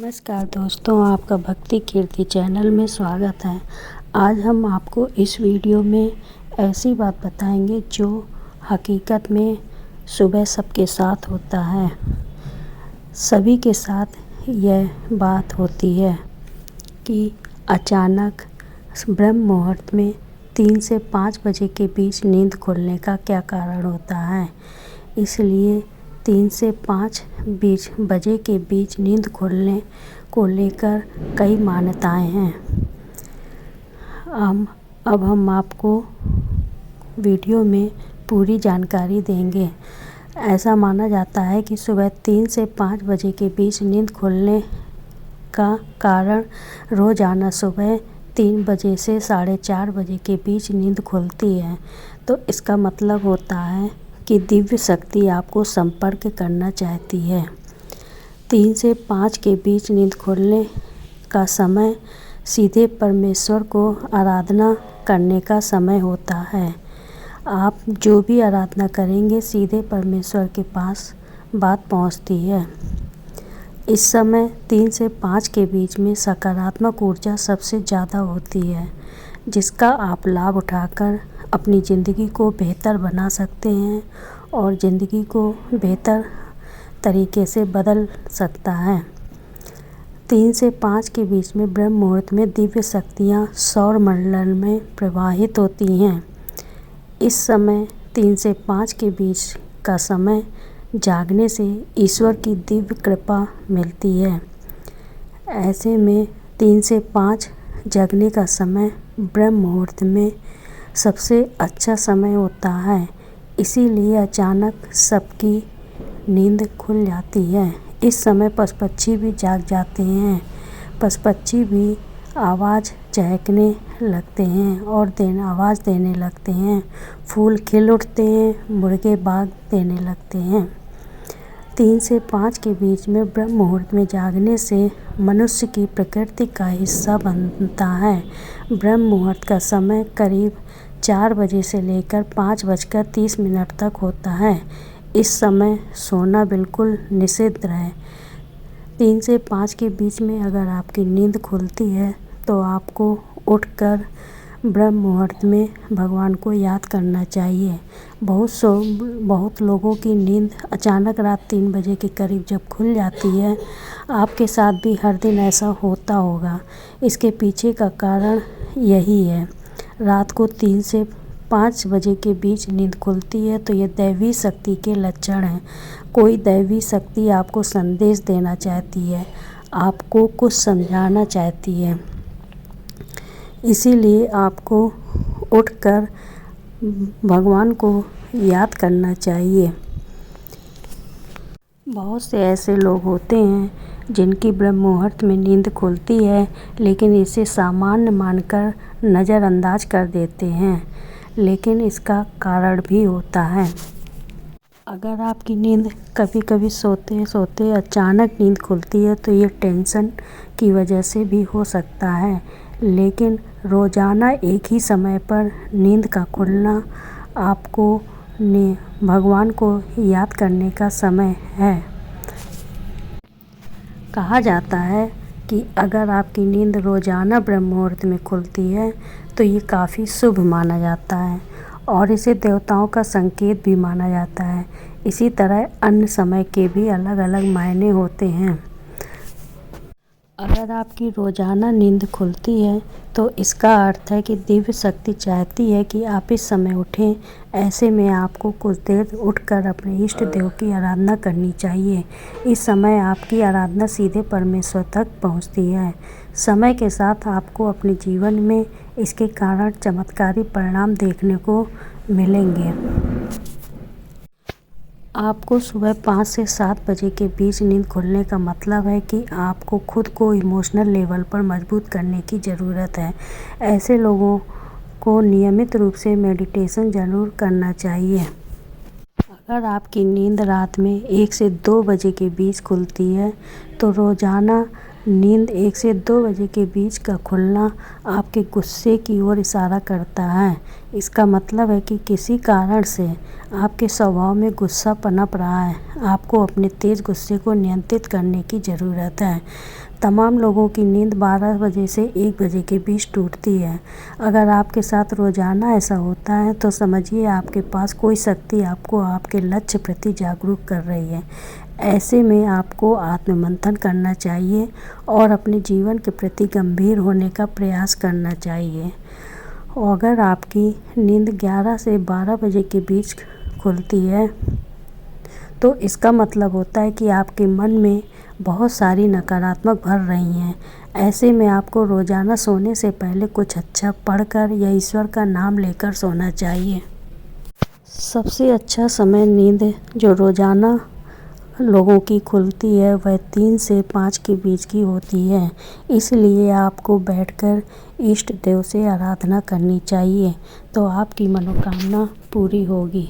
नमस्कार दोस्तों, आपका भक्ति कीर्ति चैनल में स्वागत है। आज हम आपको इस वीडियो में ऐसी बात बताएंगे जो हकीकत में सुबह सबके साथ होता है। सभी के साथ यह बात होती है कि अचानक ब्रह्म मुहूर्त में 3 से 5 बजे के बीच नींद खुलने का क्या कारण होता है। इसलिए 3 से 5 बजे के बीच नींद खुलने को लेकर कई मान्यताएं हैं। अब हम आपको वीडियो में पूरी जानकारी देंगे। ऐसा माना जाता है कि सुबह 3 से 5 बजे के बीच नींद खुलने का कारण रोज़ाना सुबह 3 बजे से 4:30 बजे के बीच नींद खुलती है। तो इसका मतलब होता है कि दिव्य शक्ति आपको संपर्क करना चाहती है। 3 से 5 के बीच नींद खुलने का समय सीधे परमेश्वर को आराधना करने का समय होता है। आप जो भी आराधना करेंगे सीधे परमेश्वर के पास बात पहुंचती है। इस समय 3 से 5 के बीच में सकारात्मक ऊर्जा सबसे ज़्यादा होती है, जिसका आप लाभ उठाकर अपनी ज़िंदगी को बेहतर बना सकते हैं और ज़िंदगी को बेहतर तरीके से बदल सकता है। 3 से 5 के बीच में ब्रह्म मुहूर्त में दिव्य शक्तियाँ सौर मंडल में प्रवाहित होती हैं। इस समय 3 से 5 के बीच का समय जागने से ईश्वर की दिव्य कृपा मिलती है। ऐसे में 3 से 5 जगने का समय ब्रह्म मुहूर्त में सबसे अच्छा समय होता है। इसीलिए अचानक सबकी नींद खुल जाती है। इस समय पशु-पक्षी भी जाग जाते हैं। पशु-पक्षी भी आवाज़ चहकने लगते हैं और आवाज़ देने लगते हैं। फूल खिल उठते हैं, मुर्गे बाग देने लगते हैं। 3 से 5 के बीच में ब्रह्म मुहूर्त में जागने से मनुष्य की प्रकृति का हिस्सा बनता है। ब्रह्म मुहूर्त का समय करीब 4 बजे से लेकर 5:30 तक होता है। इस समय सोना बिल्कुल निषिद्ध है। 3 से 5 के बीच में अगर आपकी नींद खुलती है तो आपको उठकर ब्रह्म मुहूर्त में भगवान को याद करना चाहिए। बहुत लोगों की नींद अचानक रात 3 बजे के करीब जब खुल जाती है, आपके साथ भी हर दिन ऐसा होता होगा। इसके पीछे का कारण यही है। रात को 3 से 5 बजे के बीच नींद खुलती है तो ये दैवी शक्ति के लक्षण हैं। कोई दैवी शक्ति आपको संदेश देना चाहती है, आपको कुछ समझाना चाहती है। इसीलिए आपको उठकर भगवान को याद करना चाहिए। बहुत से ऐसे लोग होते हैं जिनकी ब्रह्म मुहूर्त में नींद खुलती है, लेकिन इसे सामान्य मानकर नज़रअंदाज कर देते हैं। लेकिन इसका कारण भी होता है। अगर आपकी नींद कभी कभी सोते सोते अचानक नींद खुलती है तो ये टेंशन की वजह से भी हो सकता है। लेकिन रोज़ाना एक ही समय पर नींद का खुलना आपको भगवान को याद करने का समय है। कहा जाता है कि अगर आपकी नींद रोज़ाना ब्रह्म मुहूर्त में खुलती है तो ये काफ़ी शुभ माना जाता है और इसे देवताओं का संकेत भी माना जाता है। इसी तरह अन्य समय के भी अलग अलग मायने होते हैं। अगर आपकी रोज़ाना नींद खुलती है तो इसका अर्थ है कि दिव्य शक्ति चाहती है कि आप इस समय उठें। ऐसे में आपको कुछ देर उठकर अपने इष्ट देव की आराधना करनी चाहिए। इस समय आपकी आराधना सीधे परमेश्वर तक पहुंचती है। समय के साथ आपको अपने जीवन में इसके कारण चमत्कारी परिणाम देखने को मिलेंगे। आपको सुबह 5 से 7 बजे के बीच नींद खुलने का मतलब है कि आपको खुद को इमोशनल लेवल पर मजबूत करने की ज़रूरत है। ऐसे लोगों को नियमित रूप से मेडिटेशन ज़रूर करना चाहिए। अगर आपकी नींद रात में 1 से 2 बजे के बीच खुलती है तो रोज़ाना नींद 1 से 2 बजे के बीच का खुलना आपके गुस्से की ओर इशारा करता है। इसका मतलब है कि किसी कारण से आपके स्वभाव में गुस्सा पनप रहा है। आपको अपने तेज़ गुस्से को नियंत्रित करने की ज़रूरत है। तमाम लोगों की नींद 12 बजे से 1 बजे के बीच टूटती है। अगर आपके साथ रोज़ाना ऐसा होता है तो समझिए आपके पास कोई शक्ति आपको आपके लक्ष्य प्रति जागरूक कर रही है। ऐसे में आपको आत्ममंथन करना चाहिए और अपने जीवन के प्रति गंभीर होने का प्रयास करना चाहिए। और अगर आपकी नींद 11 से 12 बजे के बीच खुलती है तो इसका मतलब होता है कि आपके मन में बहुत सारी नकारात्मक भर रही हैं। ऐसे में आपको रोज़ाना सोने से पहले कुछ अच्छा पढ़कर या ईश्वर का नाम लेकर सोना चाहिए। सबसे अच्छा समय नींद जो रोज़ाना लोगों की खुलती है वह 3 से 5 के बीच की होती है। इसलिए आपको बैठकर इष्ट देव से आराधना करनी चाहिए तो आपकी मनोकामना पूरी होगी।